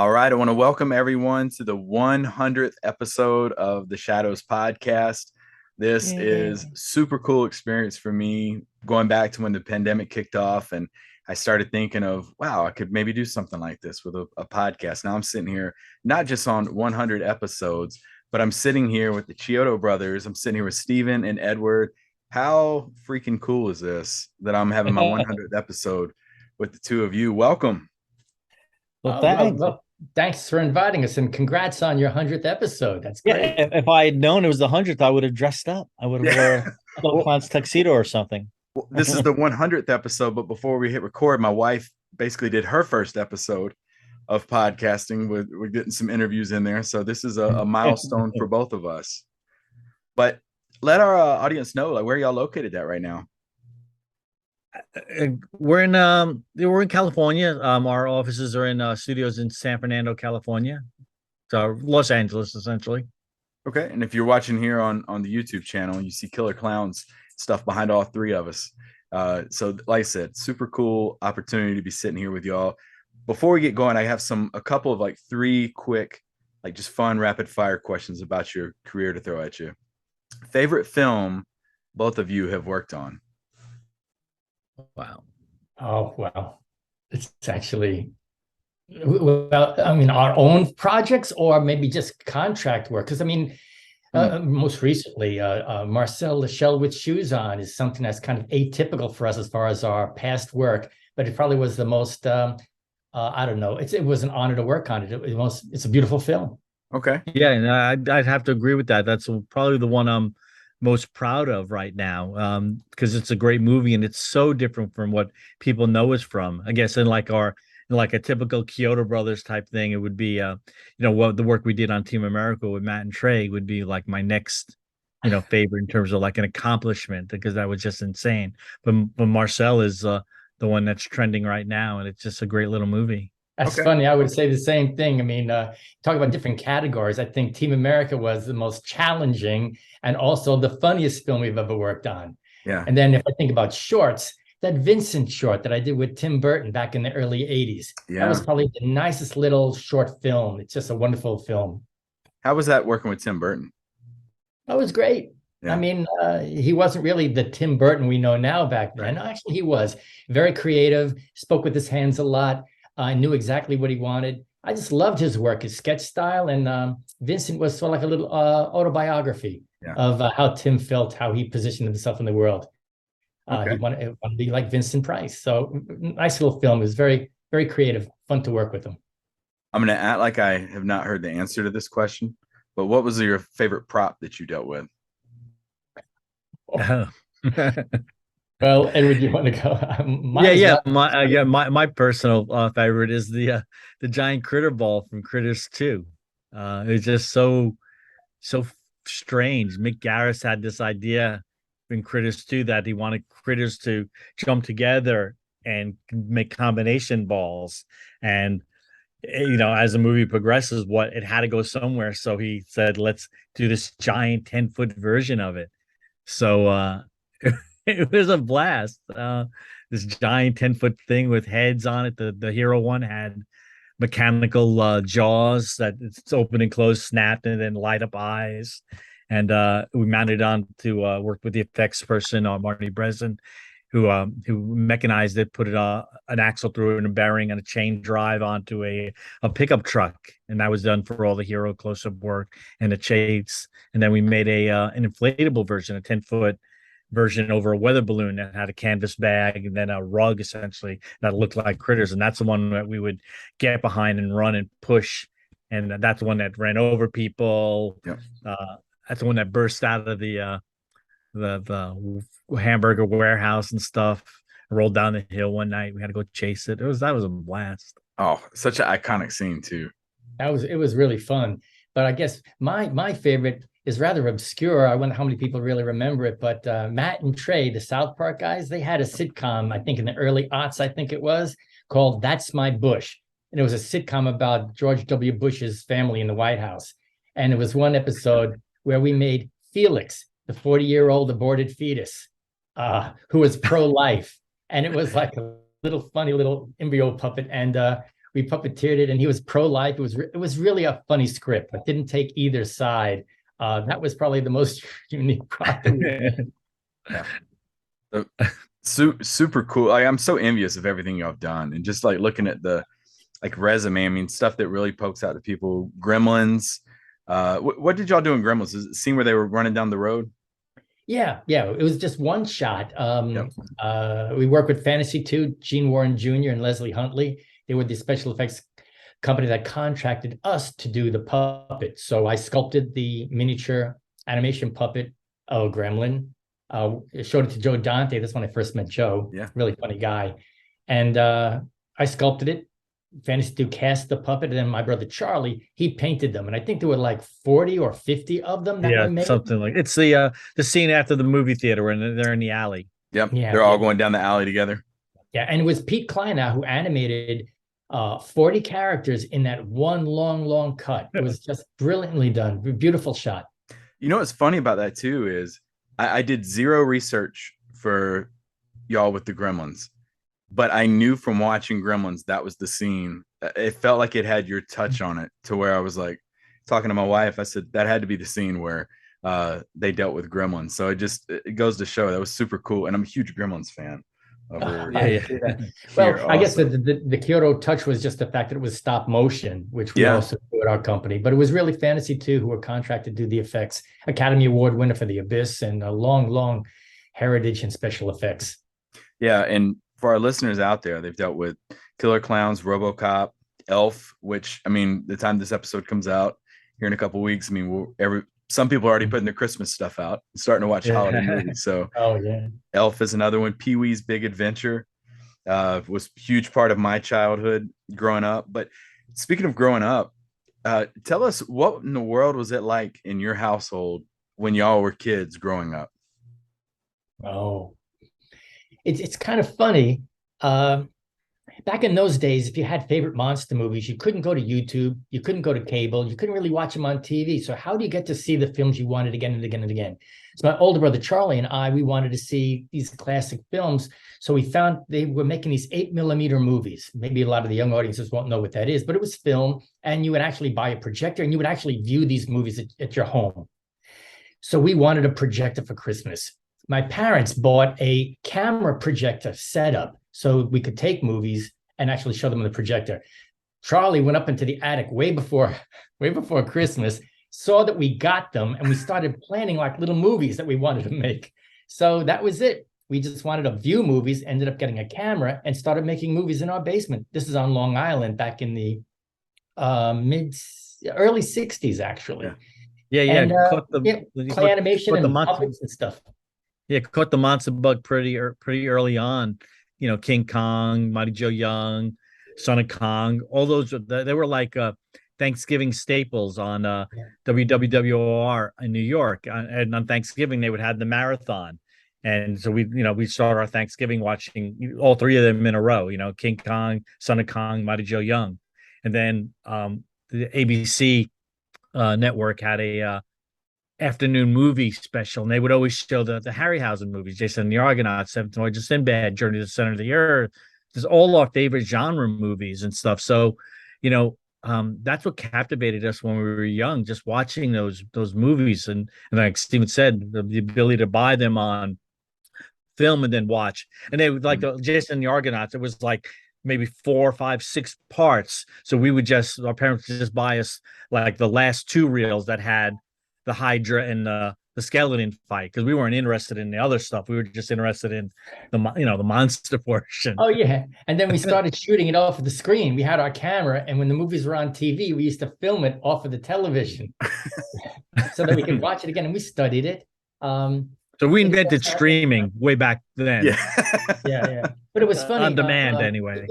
All right, I want to welcome everyone to the 100th episode of the Shadows podcast. This is Yay. super cool experience for me going back to when the pandemic kicked off and I started thinking of, wow, I could maybe do something like this with a podcast. Now I'm sitting here not just on 100 episodes, but I'm sitting here with the Chiodo Brothers. I'm sitting here with Stephen and Edward. How freaking cool is this that I'm having my 100th episode with the two of you? Welcome. Well, Oh, well, thanks. well, thanks for inviting us and congrats on your 100th episode. That's Yeah, great. if I had known it was the 100th, I would have dressed up. I would have wore a Killer Well, Klowns tuxedo or something. this is the 100th episode, but before we hit record, my wife basically did her first episode of podcasting. We're getting some interviews in there, so this is a milestone for both of us. But let our audience know, like, where y'all located at right now. We're in California. Our offices are in studios in San Fernando, California. So Los Angeles, essentially. Okay, and if you're watching here on the YouTube channel, you see Killer Klowns stuff behind all three of us. So, like I said, super cool opportunity to be sitting here with y'all. Before we get going, I have a couple of like three quick, like just fun rapid fire questions about your career to throw at you. Favorite film both of you have worked on? Wow. Oh, well, it's actually, well, I mean, our own projects or maybe just contract work. Because, I mean, most recently, Marcel the Shell with Shoes On is something that's kind of atypical for us as far as our past work, but it probably was the most, I don't know, it was an honor to work on it. It's a beautiful film. Okay. Yeah, and I'd have to agree with that. That's probably the one I'm most proud of right now, because it's a great movie and it's so different from what people know us from. I guess in like a typical Chiodo Brothers type thing, it would be what the work we did on Team America with Matt and Trey would be like my next favorite in terms of like an accomplishment, because that was just insane. But Marcel is the one that's trending right now, and it's just a great little movie. That's Okay. funny. I would say the same thing. I mean, talk about different categories. I think Team America was the most challenging and also the funniest film we've ever worked on. Yeah. And then if I think about shorts, that Vincent short that I did with Tim Burton back in the early 80s, that was Yeah. probably the nicest little short film. It's just a wonderful film. How was that working with Tim Burton? That was great. I Yeah. mean, he wasn't really the Tim Burton we know now back then. Right. Actually, he was very creative, spoke with his hands a lot. I knew exactly what he wanted. I just loved his work, his sketch style. And Vincent was sort of like a little autobiography Yeah. of how Tim felt, how he positioned himself in the world. Okay. He wanted to be like Vincent Price. So nice little film. It was very, very creative, fun to work with him. I'm gonna act like I have not heard the answer to this question, but what was your favorite prop that you dealt with? Oh. Well, Edward, you want to go? Yeah, Mine is yeah. not. My personal favorite is the giant critter ball from Critters 2. It's just so strange. Mick Garris had this idea in Critters 2 that he wanted critters to jump together and make combination balls. And as the movie progresses, what it had to go somewhere. So he said, let's do this giant 10-foot version of it. So it was a blast. This giant 10-foot thing with heads on it. The hero one had mechanical jaws that it's open and close, snapped, and then light up eyes. And we mounted on to work with the effects person, Marty Breslin, who mechanized it, put an axle through it and a bearing and a chain drive onto a pickup truck, and that was done for all the hero close-up work and the chase. And then we made an inflatable version, a 10-foot version over a weather balloon that had a canvas bag and then a rug essentially that looked like critters, and that's the one that we would get behind and run and push, and that's the one that ran over people. Yep. That's the one that burst out of the hamburger warehouse and stuff, rolled down the hill one night. We had to go chase it. That was a blast. Oh, such an iconic scene too. It was really fun. But I guess my favorite is rather obscure. I wonder how many people really remember it. But Matt and Trey, the South Park guys, they had a sitcom, I think in the early aughts, I think it was, called That's My Bush. And it was a sitcom about George W. Bush's family in the White House. And it was one episode where we made Felix, the 40-year-old aborted fetus, who was pro-life. And it was like a little funny little embryo puppet. And We puppeteered it, and he was pro-life. It was really a funny script, but didn't take either side. That was probably the most unique project. Yeah. Super cool. I'm so envious of everything y'all have done, and just like looking at the like resume. I mean, stuff that really pokes out to people. Gremlins. What did y'all do in Gremlins? Is it the scene where they were running down the road? Yeah, it was just one shot. Yep. We worked with Fantasy 2, Gene Warren Jr. and Leslie Huntley. They were the special effects company that contracted us to do the puppet. So I sculpted the miniature animation puppet of Gremlin. Showed it to Joe Dante. That's when I first met Joe. Yeah. Really funny guy. And I sculpted it. Fantasy 2 cast the puppet, and then my brother Charlie, he painted them. And I think there were like 40 or 50 of them that were made. Something like it's the scene after the movie theater when they're in the alley. Yep. Yeah, they're all going down the alley together. Yeah, and it was Pete Kleinow who animated 40 characters in that one long cut. It was just brilliantly done. Beautiful shot. You know what's funny about that too is I did zero research for y'all with the Gremlins, but I knew from watching Gremlins that was the scene. It felt like it had your touch on it, to where I was like talking to my wife. I said that had to be the scene where they dealt with Gremlins. So it goes to show that was super cool, and I'm a huge Gremlins fan. Well, I guess the Chiodo touch was just the fact that it was stop motion, which we also do at our company. But it was really Fantasy 2 who were contracted to do the effects. Academy Award winner for The Abyss, and a long heritage in special effects. Yeah, and for our listeners out there, they've dealt with Killer Klowns, RoboCop, Elf, which, I mean, the time this episode comes out here in a couple of weeks, I mean, some people are already putting their Christmas stuff out, starting to watch holiday movies. So, Elf is another one. Pee-wee's Big Adventure was a huge part of my childhood growing up. But speaking of growing up, tell us, what in the world was it like in your household when y'all were kids growing up? Oh, it's kind of funny. Back in those days, if you had favorite monster movies, you couldn't go to YouTube, you couldn't go to cable, you couldn't really watch them on TV. So how do you get to see the films you wanted again and again and again? So my older brother Charlie and we wanted to see these classic films. So we found they were making these 8mm movies. Maybe a lot of the young audiences won't know what that is, but it was film, and you would actually buy a projector and you would actually view these movies at your home. So we wanted a projector for Christmas. My parents bought a camera projector setup so we could take movies and actually show them on the projector. Charlie went up into the attic way before Christmas, saw that we got them, and we started planning like little movies that we wanted to make. So that was it. We just wanted to view movies, ended up getting a camera, and started making movies in our basement. This is on Long Island back in the early 60s, actually. Yeah. And, clay animation and puppets and stuff. Yeah, caught the monster bug pretty early on. You know, King Kong, Mighty Joe Young, Son of Kong, all those, they were like Thanksgiving staples on WWWR in New York. And on Thanksgiving, they would have the marathon. And so we started our Thanksgiving watching all three of them in a row, King Kong, Son of Kong, Mighty Joe Young. And then the ABC network had a afternoon movie special, and they would always show the Harryhausen movies, Jason and the Argonauts, Seventh Voyage of Sinbad, Journey to the Center of the Earth. There's all our favorite genre movies and stuff. So, that's what captivated us when we were young, just watching those movies. And like Stephen said, the ability to buy them on film and then watch. And they would like Jason and the Argonauts. It was like maybe 4, 5, 6 parts. So our parents would just buy us like the last 2 reels that had the Hydra and the skeleton fight, because we weren't interested in the other stuff. We were just interested in the monster portion. Oh yeah, and then we started shooting it off of the screen. We had our camera, and when the movies were on TV, we used to film it off of the television so that we could watch it again. And we studied it. So we invented streaming way back then. Yeah. But it was funny. On demand, anyway.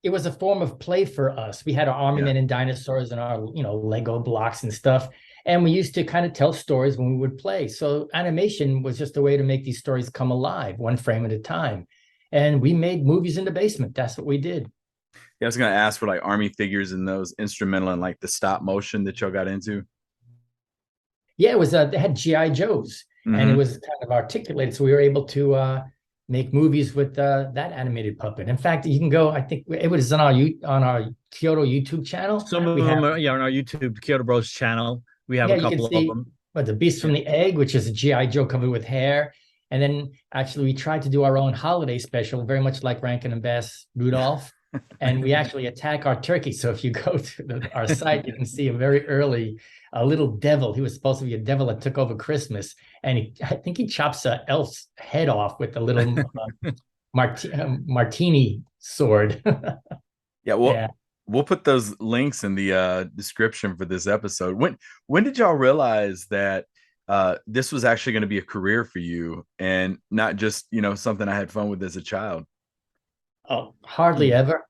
It was a form of play for us. We had our Army Men and dinosaurs and our Lego blocks and stuff. And we used to kind of tell stories when we would play. So animation was just a way to make these stories come alive, one frame at a time. And we made movies in the basement. That's what we did. Yeah, I was going to ask for like Army figures and those instrumental and like the stop motion that y'all got into. Yeah, it was. They had G.I. Joes, and it was kind of articulated. So we were able to make movies with that animated puppet. In fact, you can go. I think it was on our Chiodo YouTube channel. Some of them are, on our YouTube Chiodo Bros channel. We have Yeah, a you can couple see of them. what the Beast from the Egg, which is a GI Joe covered with hair. And then actually we tried to do our own holiday special, very much like Rankin and Bass Rudolph. And we actually attack our turkey. So if you go to our site, you can see a little devil. He was supposed to be a devil that took over Christmas. And I think he chops an elf's head off with a little martini sword. Yeah, well, we'll put those links in the description for this episode. When did y'all realize that this was actually going to be a career for you and not just, something I had fun with as a child? Oh, hardly ever.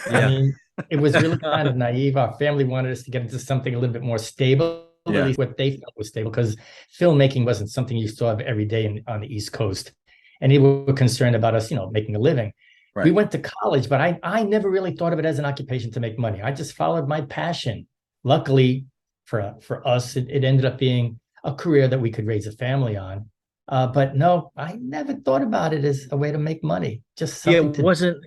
Yeah. I mean, it was really kind of naive. Our family wanted us to get into something a little bit more stable, at least what they felt was stable, because filmmaking wasn't something you saw every day on the East Coast. And they were concerned about us, making a living. Right. We went to college, but I never really thought of it as an occupation to make money. I just followed my passion. Luckily for us, it ended up being a career that we could raise a family on. But no, I never thought about it as a way to make money. Just something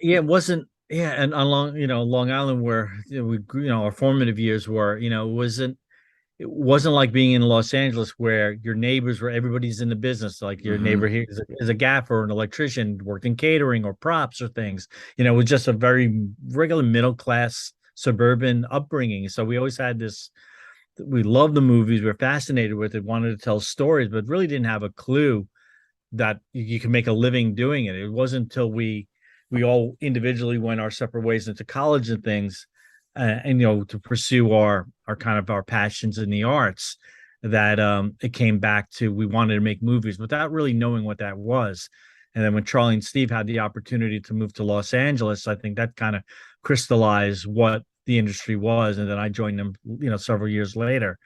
it wasn't. And along, Long Island, where we grew, our formative years were, it wasn't like being in Los Angeles where your neighbors were, everybody's in the business. Like your neighbor here is a gaffer or an electrician, worked in catering or props or things. It was just a very regular middle class suburban upbringing. So we always had this. We loved the movies. We were fascinated with it, wanted to tell stories, but really didn't have a clue that you can make a living doing it. It wasn't until we all individually went our separate ways into college and things, and to pursue our kind of our passions in the arts, that it came back to we wanted to make movies without really knowing what that was. And then when Charlie and Steve had the opportunity to move to Los Angeles, I think that kind of crystallized what the industry was. And then I joined them, several years later.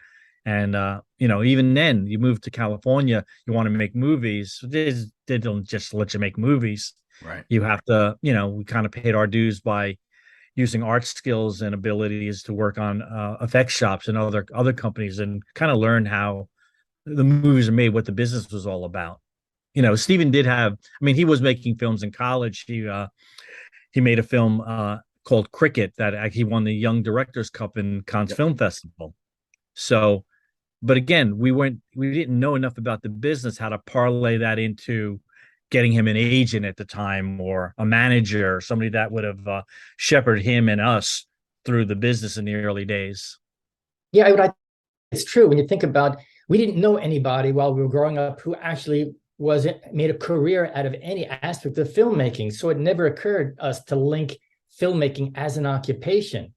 And even then, you move to California, you want to make movies. They don't just let you make movies. Right. You have to, we kind of paid our dues by using art skills and abilities to work on effects shops and other companies, and kind of learn how the movies are made, what the business was all about. Stephen did have, he was making films in college. He made a film called Cricket that he won the Young Directors Cup in Cannes Film Festival. So, but again, we didn't know enough about the business, how to parlay that into getting him an agent at the time, or a manager, or somebody that would have shepherded him and us through the business in the early days. Yeah, it's true. When you think about, we didn't know anybody while we were growing up who actually made a career out of any aspect of filmmaking. So it never occurred to us to link filmmaking as an occupation.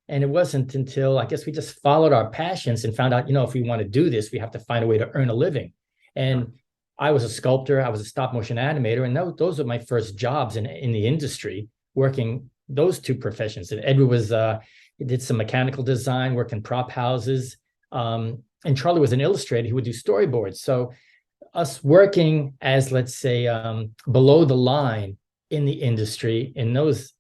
And it wasn't until, I guess, we just followed our passions and found out, if we want to do this, we have to find a way to earn a living. And I was a sculptor, I was a stop motion animator, and those were my first jobs in the industry, working those two professions. And Edward he did some mechanical design, worked in prop houses, and Charlie was an illustrator. He would do storyboards. So us working as, let's say, below the line in the industry, in those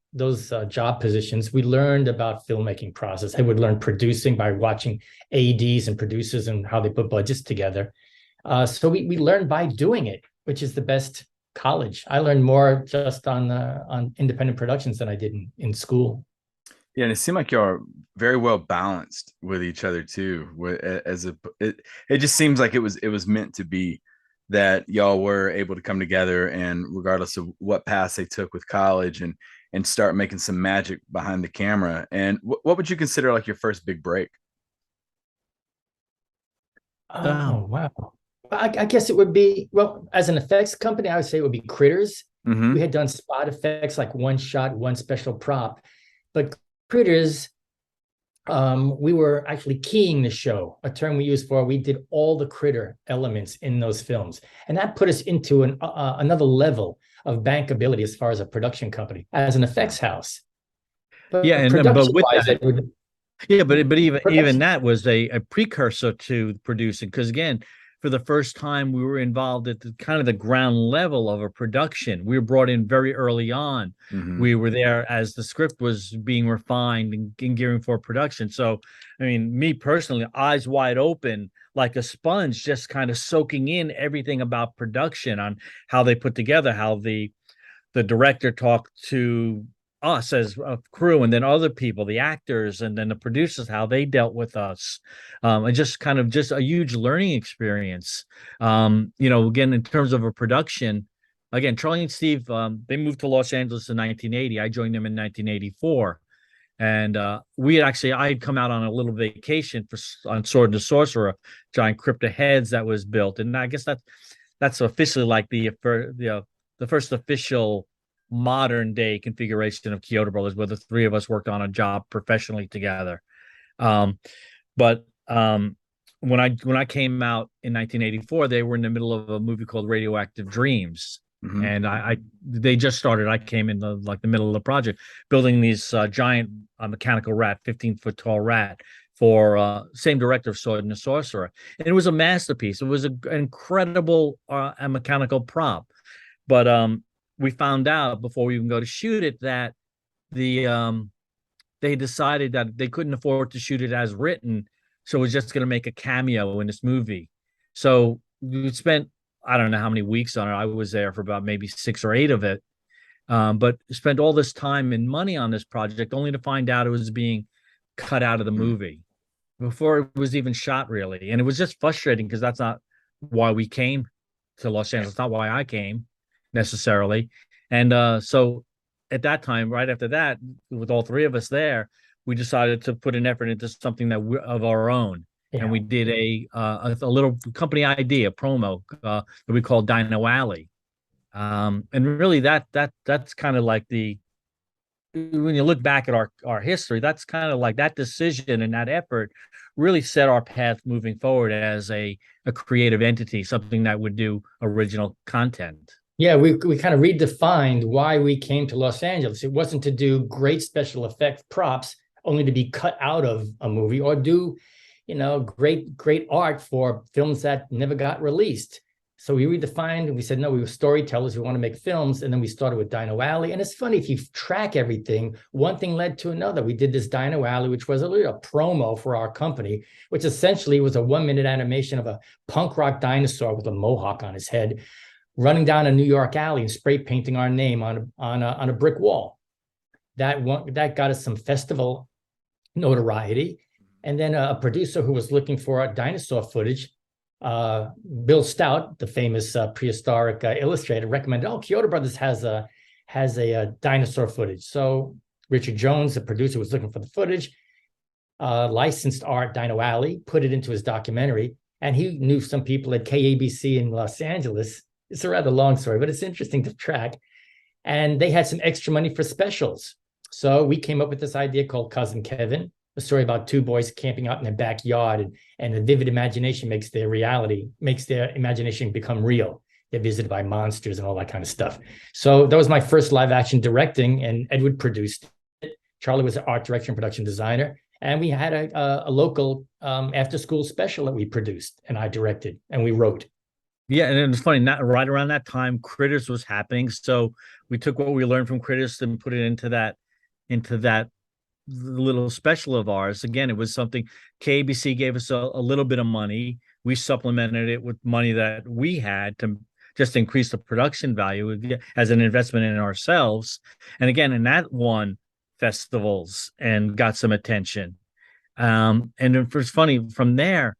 job positions, we learned about filmmaking process. I would learn producing by watching ADs and producers and how they put budgets together. So we learned by doing it, which is the best college. I learned more just on independent productions than I did in school. Yeah, and it seemed like you're very well balanced with each other too. It just seems like it was meant to be, that y'all were able to come together, and regardless of what path they took with college, and start making some magic behind the camera. And what would you consider like your first big break? Oh, wow. I guess it would be, well, as an effects company, I would say it would be Critters. We had done spot effects, like one shot, one special prop. But Critters, we were actually keying the show, a term we use we did all the critter elements in those films. And that put us into another level of bankability as far as a production company, as an effects house. But yeah, but with that, but even that was a precursor to producing, because again, for the first time, we were involved at the kind of the ground level of a production. We were brought in very early on. Mm-hmm. We were there as the script was being refined and gearing for production. So, I mean, me personally, eyes wide open, like a sponge, just kind of soaking in everything about production, on how they put together, how the director talked to us as a crew, and then other people, the actors, and then the producers, how they dealt with us. And just kind of just a huge learning experience. Again, in terms of a production, again, Charlie and Steve, they moved to Los Angeles in 1980. I joined them in 1984. And I had come out on a little vacation on Sword and the Sorcerer, giant crypto heads that was built. And I guess that's officially like the first official modern day configuration of Chiodo Brothers, where the three of us worked on a job professionally together. But when I came out in 1984, they were in the middle of a movie called Radioactive Dreams. Mm-hmm. And they just started. I came in the middle of the project, building these giant mechanical rat, 15-foot tall rat, for same director of Sword and the Sorcerer. And it was a masterpiece. It was an incredible mechanical prop. But we found out before we even go to shoot it that they decided that they couldn't afford to shoot it as written, so it was just going to make a cameo in this movie. So we spent, I don't know how many weeks on it. I was there for about maybe 6 or 8 of it, but spent all this time and money on this project only to find out it was being cut out of the movie before it was even shot, really. And it was just frustrating because that's not why we came to Los Angeles. It's not why I came necessarily. And so at that time, right after that, with all three of us there, we decided to put an effort into something of our own. Yeah. And we did a little company idea promo that we called Dino Alley. And really that's kind of like when you look back at our history, that's kind of like that decision and that effort really set our path moving forward as a creative entity, something that would do original content. Yeah, we kind of redefined why we came to Los Angeles. It wasn't to do great special effects props, only to be cut out of a movie, or do, great art for films that never got released. So we redefined and we said, no, we were storytellers. We want to make films. And then we started with Dino Alley. And it's funny, if you track everything, one thing led to another. We did this Dino Alley, which was a promo for our company, which essentially was a 1-minute animation of a punk rock dinosaur with a mohawk on his head, running down a New York alley and spray painting our name on a brick wall. That got us some festival notoriety. And then a producer who was looking for dinosaur footage, Bill Stout, the famous prehistoric illustrator, recommended, Chiodo Brothers has a dinosaur footage. So Richard Jones, the producer, was looking for the footage, licensed art Dino Alley, put it into his documentary, and he knew some people at KABC in Los Angeles. It's a rather long story, but it's interesting to track. And they had some extra money for specials. So we came up with this idea called Cousin Kevin, a story about 2 boys camping out in their backyard, and a vivid imagination makes their imagination become real. They're visited by monsters and all that kind of stuff. So that was my first live action directing, and Edward produced it. Charlie was an art director and production designer. And we had a local after school special that we produced and I directed and we wrote. Yeah, and it's funny, right around that time, Critters was happening. So we took what we learned from Critters and put it into that little special of ours. Again, it was something KBC gave us a little bit of money. We supplemented it with money that we had to just increase the production value as an investment in ourselves. And again, and that won festivals and got some attention. And it was funny from there.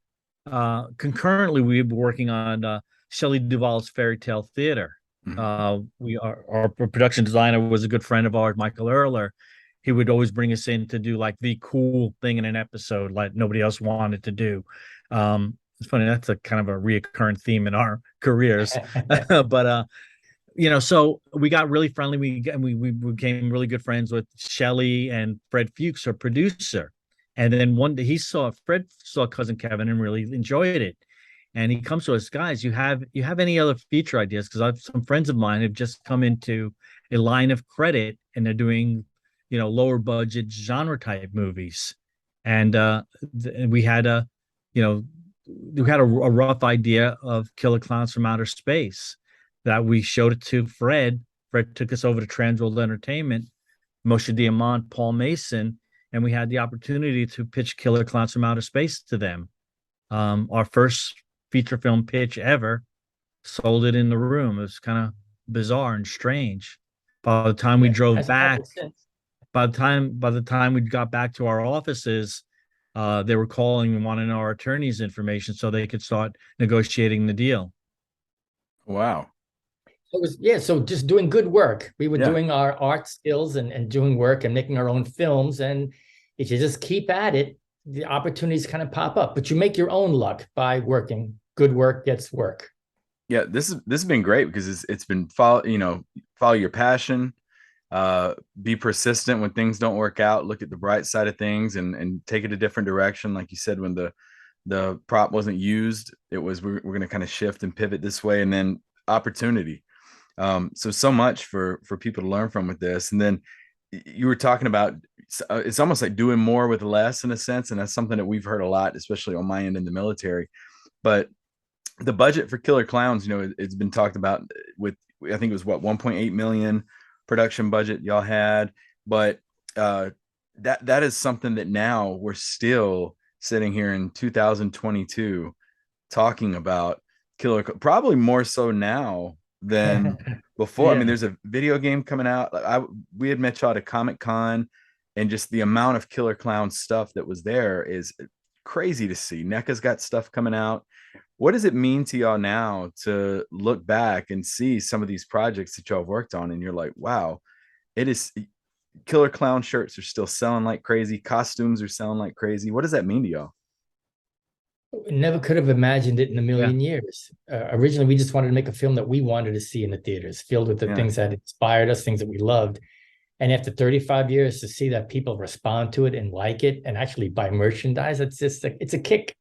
Concurrently, we were working on Shelley Duvall's Fairy Tale Theater. Mm-hmm. Our production designer was a good friend of ours, Michael Erler. He would always bring us in to do like the cool thing in an episode like nobody else wanted to do. It's funny, that's a kind of a reoccurring theme in our careers. But so we got really friendly. We became really good friends with Shelley and Fred Fuchs, our producer. And then one day Fred saw Cousin Kevin and really enjoyed it. And he comes to us, guys, you have any other feature ideas? Because some friends of mine have just come into a line of credit and they're doing, lower budget genre type movies. And we had we had a rough idea of Killer Klowns from Outer Space that we showed it to Fred. Fred took us over to Transworld Entertainment, Moshe Diamant, Paul Mason, and we had the opportunity to pitch Killer Klowns from Outer Space to them. Our first feature film pitch ever, sold it in the room. It was kind of bizarre and strange. By the time we drove back, by the time we got back to our offices, they were calling and wanting our attorney's information so they could start negotiating the deal. Wow. It was, yeah, so just doing good work. We were doing our art skills and doing work and making our own films. And if you just keep at it, the opportunities kind of pop up. But you make your own luck by working. Good work gets work. Yeah, this has been great because it's been follow your passion, be persistent when things don't work out, look at the bright side of things and take it a different direction. Like you said, when the prop wasn't used, it was we're going to kind of shift and pivot this way, and then opportunity. So much for people to learn from with this. And then you were talking about it's almost like doing more with less in a sense, and that's something that we've heard a lot, especially on my end in the military. But the budget for Killer Klowns, it's been talked about with, I think it was 1.8 million production budget y'all had, but that is something that now we're still sitting here in 2022 talking about probably more so now than before. I mean, there's a video game coming out. We had met y'all at a Comic-Con, and just the amount of Killer Klowns stuff that was there is crazy to see. NECA's got stuff coming out. What does it mean to y'all now to look back and see some of these projects that y'all have worked on, and you're like, wow, it is Killer Clown shirts are still selling like crazy, costumes are selling like crazy. What does that mean to y'all? Never could have imagined it in a million years. Originally, we just wanted to make a film that we wanted to see in the theaters, filled with the things that inspired us, things that we loved. And after 35 years, to see that people respond to it and like it and actually buy merchandise, it's a kick.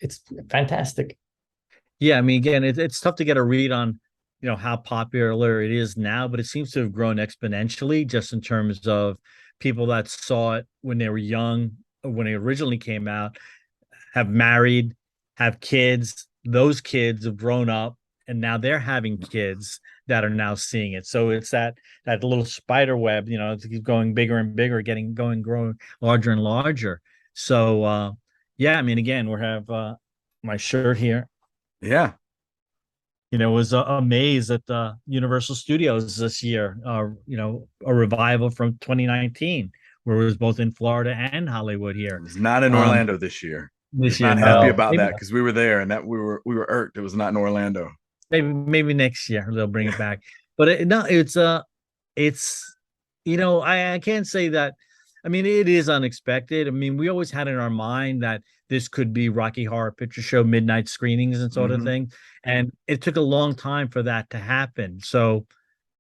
It's fantastic. Yeah, I mean, again, it's tough to get a read on, how popular it is now, but it seems to have grown exponentially just in terms of people that saw it when they were young, when it originally came out, have married, have kids. Those kids have grown up, and now they're having kids that are now seeing it. So it's that little spider web, it's going bigger and bigger, growing larger and larger. So yeah, I mean, again, we have my shirt here. Yeah. Was amazed at the Universal Studios this year, a revival from 2019, where it was both in Florida and Hollywood here. It was not in Orlando this year. This year, not happy about that because we were there and that we were irked. It was not in Orlando. Maybe next year they'll bring it back. But I can't say that. I mean, it is unexpected. I mean, we always had in our mind that this could be Rocky Horror Picture Show midnight screenings and sort of thing. And it took a long time for that to happen. So,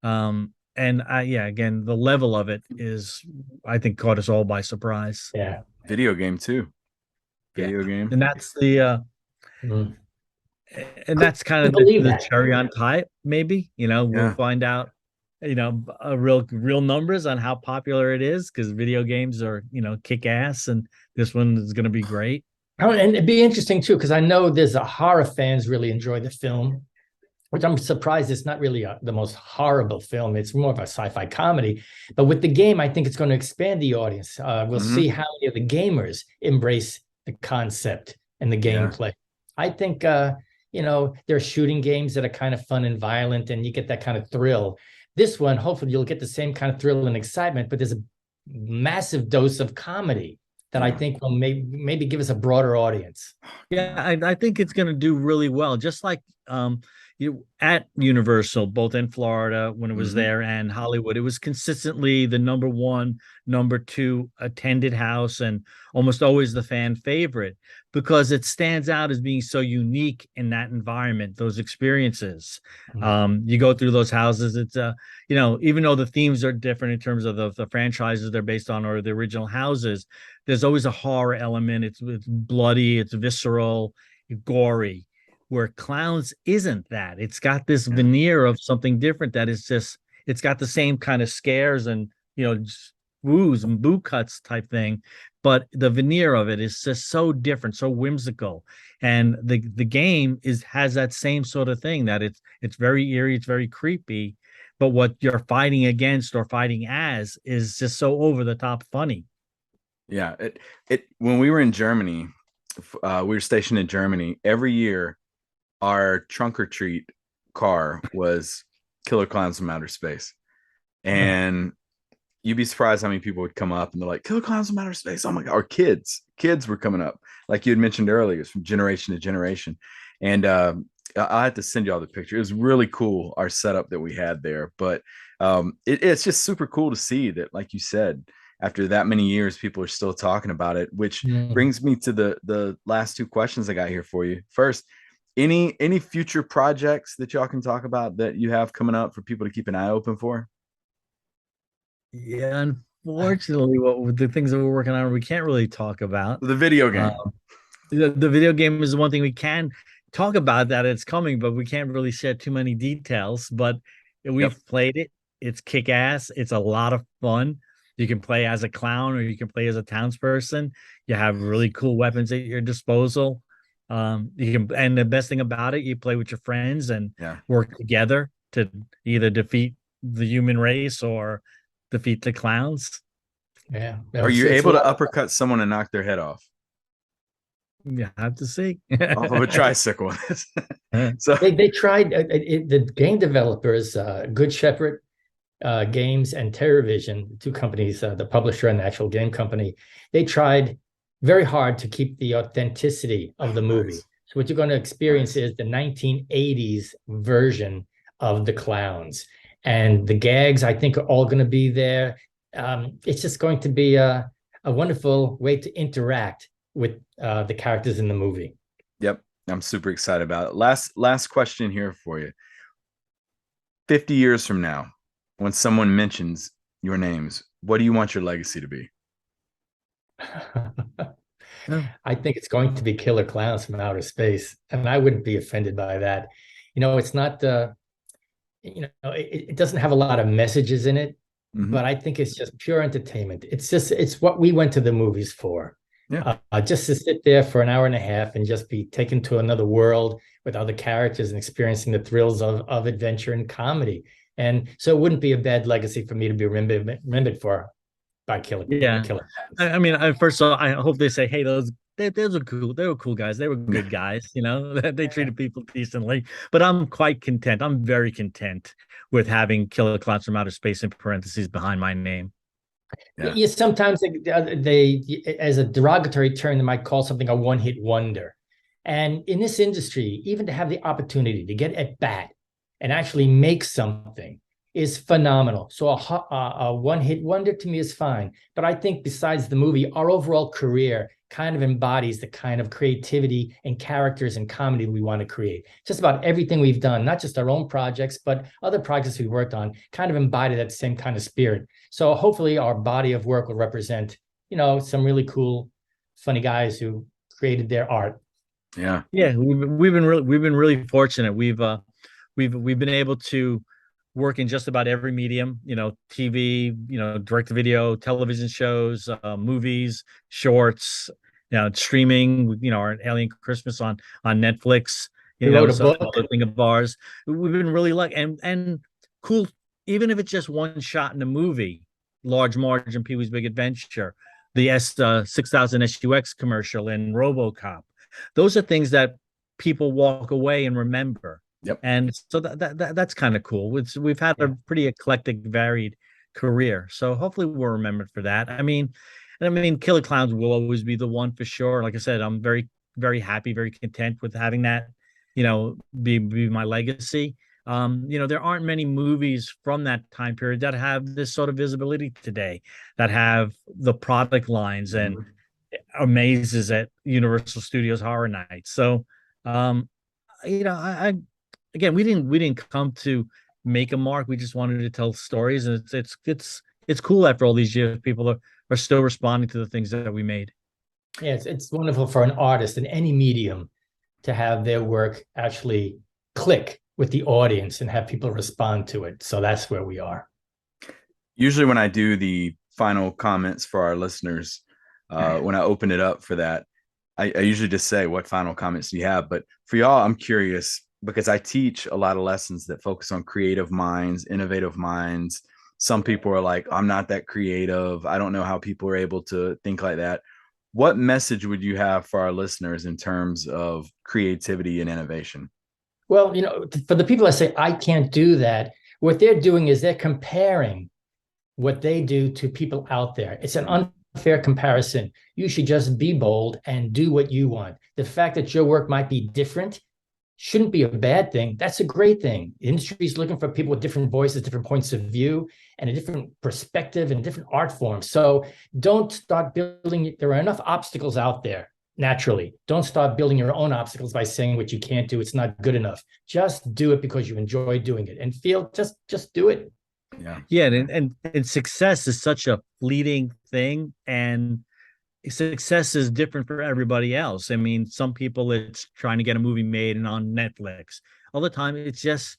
again, the level of it is, I think, caught us all by surprise. Yeah. Video game too. Video game. And that's and that's kind of the cherry on top, maybe. We'll find out, real numbers on how popular it is, because video games are, kick ass, and this one is going to be great. Oh, and it'd be interesting too, because I know there's horror fans really enjoy the film, which I'm surprised it's not really the most horrible film. It's more of a sci-fi comedy. But with the game, I think it's going to expand the audience. We'll see how many of the gamers embrace the concept and the gameplay. I think, there are shooting games that are kind of fun and violent, and you get that kind of thrill. This one, hopefully you'll get the same kind of thrill and excitement, but there's a massive dose of comedy that I think will maybe give us a broader audience. Yeah, I think it's going to do really well. Just like at Universal, both in Florida when it was there and Hollywood, it was consistently the number one, number two attended house, and almost always the fan favorite, because it stands out as being so unique in that environment, those experiences. You go through those houses, it's even though the themes are different in terms of the franchises they're based on or the original houses, there's always a horror element. It's bloody, it's visceral, gory. Where Clowns isn't that. It's got this veneer of something different that is just, it's got the same kind of scares and, woos and boo cuts type thing, but the veneer of it is just so different, so whimsical. And the game has that same sort of thing, that it's very eerie, it's very creepy, but what you're fighting against or fighting as is just so over the top funny. Yeah, it when we were in Germany, we were stationed in Germany. Every year, our trunk or treat car was Killer Klowns from Outer Space, and you'd be surprised how many people would come up and they're like, Killer Klowns from Outer Space. Oh my God. Or kids were coming up. Like you had mentioned earlier, it's from generation to generation. And I had to send you all the picture. It was really cool, our setup that we had there. But it's just super cool to see that, like you said, after that many years, people are still talking about it, which brings me to the last two questions I got here for you. First, any future projects that y'all can talk about that you have coming up for people to keep an eye open for? Yeah, unfortunately, what the things that we're working on, we can't really talk about. The video game. The video game is the one thing we can talk about, that it's coming, but we can't really share too many details. But we've played it. It's kick ass. It's a lot of fun. You can play as a clown or you can play as a townsperson. You have really cool weapons at your disposal. And the best thing about it, you play with your friends and work together to either defeat the human race or defeat the clowns. Yeah. Are you able to uppercut someone and knock their head off? You have to see. Off of a tricycle. So they tried the game developers, Good Shepherd Games and TerrorVision, two companies, the publisher and the actual game company. They tried very hard to keep the authenticity of the movie. So what you're going to experience is the 1980s version of the clowns. And the gags, I think, are all going to be there. It's just going to be a wonderful way to interact with the characters in the movie. Yep. I'm super excited about it. Last question here for you. 50 years from now, when someone mentions your names, what do you want your legacy to be? I think it's going to be Killer Klowns from Outer Space. And I wouldn't be offended by that. It's not it doesn't have a lot of messages in it, but I think it's just pure entertainment. It's what we went to the movies for. Yeah. Just to sit there for an hour and a half and just be taken to another world with other characters and experiencing the thrills of adventure and comedy. And so it wouldn't be a bad legacy for me to be remembered for by Killer. Yeah. Killer. I mean, first of all, I hope they say, hey, those are cool. They were cool guys. They were good guys. They treated people decently. But I'm quite content. I'm very content with having Killer Klowns from Outer Space in parentheses behind my name. Yeah. Sometimes they, as a derogatory term, they might call something a one-hit wonder. And in this industry, even to have the opportunity to get at bat and actually make something is phenomenal. So a one-hit wonder to me is fine. But I think besides the movie, our overall career kind of embodies the kind of creativity and characters and comedy we want to create. Just about everything we've done, not just our own projects, but other projects we've worked on, kind of embody that same kind of spirit. So hopefully our body of work will represent, some really cool, funny guys who created their art. Yeah. Yeah. We've been really fortunate. We've been able to work in just about every medium, TV, direct to video, television shows, movies, shorts, streaming, our Alien Christmas on Netflix, wrote a book. Other thing of ours. We've been really lucky and cool, even if it's just one shot in a movie. Large Margin, Pee-wee's Big Adventure, the 6000 SUX commercial in RoboCop. Those are things that people walk away and remember. Yep. And so that's kind of cool. We've had a pretty eclectic, varied career. So hopefully we're remembered for that. I mean, Killer Klowns will always be the one for sure. Like I said, I'm very, very happy, very content with having that, be my legacy. There aren't many movies from that time period that have this sort of visibility today, that have the product lines and amazes at Universal Studios Horror Nights. So, again, we didn't come to make a mark. We just wanted to tell stories, and it's cool after all these years. People are still responding to the things that we made. Yeah, it's wonderful for an artist in any medium to have their work actually click with the audience and have people respond to it. So that's where we are. Usually when I do the final comments for our listeners when I open it up for that. I usually just say, what final comments do you have? But for y'all, I'm curious because I teach a lot of lessons that focus on creative minds, innovative minds. Some people are like, I'm not that creative. I don't know how people are able to think like that. What message would you have for our listeners in terms of creativity and innovation? Well, for the people that say, I can't do that, what they're doing is they're comparing what they do to people out there. It's an unfair comparison. You should just be bold and do what you want. The fact that your work might be different shouldn't be a bad thing. That's a great thing. The industry is looking for people with different voices, different points of view, and a different perspective and different art forms. So don't start building. There are enough obstacles out there naturally. Don't start building your own obstacles by saying what you can't do. It's not good enough. Just do it because you enjoy doing it and feel just do it. Yeah. And success is such a fleeting thing. And success is different for everybody else. I mean, some people it's trying to get a movie made and on Netflix. All the time, it's just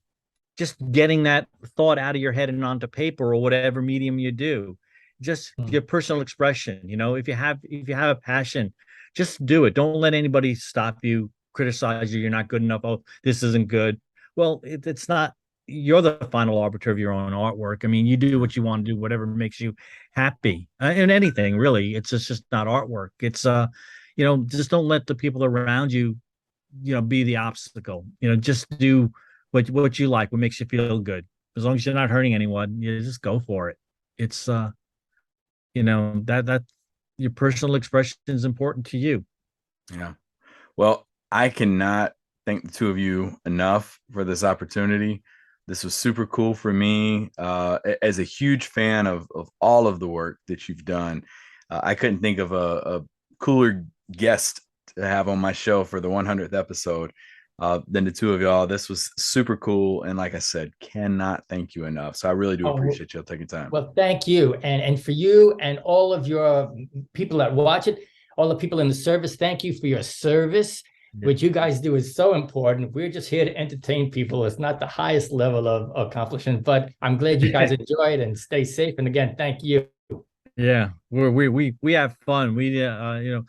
getting that thought out of your head and onto paper or whatever medium you do. Just your personal expression. If you have a passion, just do it. Don't let anybody stop you, criticize you. You're not good enough. Oh, this isn't good. Well, it's not. You're the final arbiter of your own artwork. I mean, you do what you want to do, whatever makes you happy, and anything really. It's just not artwork. It's just don't let the people around you, be the obstacle. Just do what you like, what makes you feel good. As long as you're not hurting anyone, you just go for it. It's that your personal expression is important to you. Yeah. Well, I cannot thank the two of you enough for this opportunity. This was super cool for me. As a huge fan of all of the work that you've done, I couldn't think of a cooler guest to have on my show for the 100th episode than the two of y'all. This was super cool. And like I said, cannot thank you enough. So I really do appreciate y'all taking time. Well, thank you. And for you and all of your people that watch it, all the people in the service, thank you for your service. What you guys do is so important. We're just here to entertain people. It's not the highest level of accomplishment, but I'm glad you guys enjoy it and stay safe. And again, thank you. Yeah, we have fun. We don't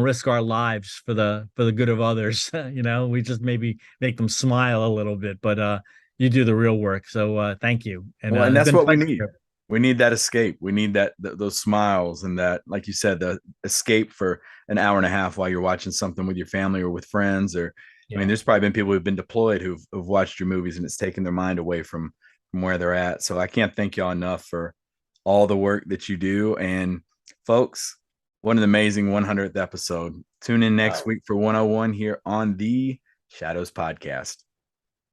risk our lives for the good of others. We just maybe make them smile a little bit, but you do the real work. So thank you. And that's what we need. We need that escape. We need those smiles and that, like you said, the escape for an hour and a half while you're watching something with your family or with friends. Or, I mean, there's probably been people who've been deployed who've watched your movies and it's taken their mind away from where they're at. So I can't thank y'all enough for all the work that you do. And folks, what an amazing 100th episode. Tune in next week for 101 here on the Shadows Podcast.